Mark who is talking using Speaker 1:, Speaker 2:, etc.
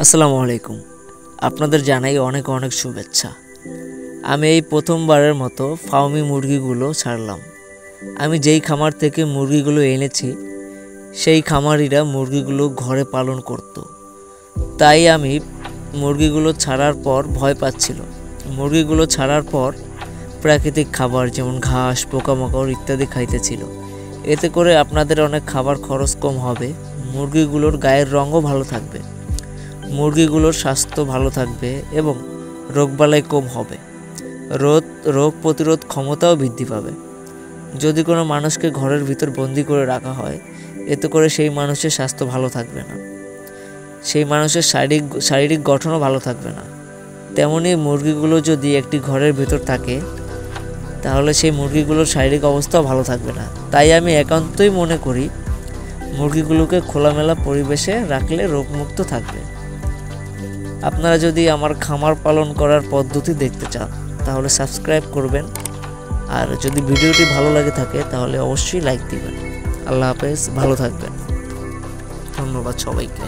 Speaker 1: আসসালামু আলাইকুম। আপনাদের জানাই অনেক অনেক শুভেচ্ছা। আমি এই প্রথমবারের মতো ফার্মি মুরগিগুলো ছাড়লাম। আমি যেই খামার থেকে মুরগিগুলো এনেছি সেই খামারিরা মুরগিগুলো ঘরে পালন করত। তাই আমি মুরগিগুলো ছাড়ার পর ভয় পাচ্ছিল। মুরগিগুলো ছাড়ার পর প্রাকৃতিক খাবার যেমন ঘাস, পোকামাকড় ইত্যাদি খাইতেছিল। এতে করে আপনাদের অনেক খাবার খরচ কম হবে, মুরগিগুলোর গায়ের রঙও ভালো থাকবে, মুরগিগুলোর স্বাস্থ্য ভালো থাকবে এবং রোগবালাই কম হবে, রোগ প্রতিরোধ ক্ষমতাও বৃদ্ধি পাবে। যদি কোনো মানুষকে ঘরের ভিতর বন্দি করে রাখা হয়, এতে করে সেই মানুষের স্বাস্থ্য ভালো থাকবে না, সেই মানুষের শারীরিক গঠনও ভালো থাকবে না। তেমনি মুরগিগুলো যদি একটি ঘরের ভিতর থাকে তাহলে সেই মুরগিগুলোর শারীরিক অবস্থাও ভালো থাকবে না। তাই আমি একান্তই মনে করি মুরগিগুলোকে খোলামেলা পরিবেশে রাখলে রোগমুক্ত থাকবে। আপনারা যদি আমার খামার পালন করার পদ্ধতি দেখতে চান তাহলে সাবস্ক্রাইব করবেন, আর যদি ভিডিওটি ভালো লাগে থাকে তাহলে অবশ্যই লাইক দিবেন। আল্লাহ হাফেজ, ভালো থাকবেন। ধন্যবাদ সবাইকে।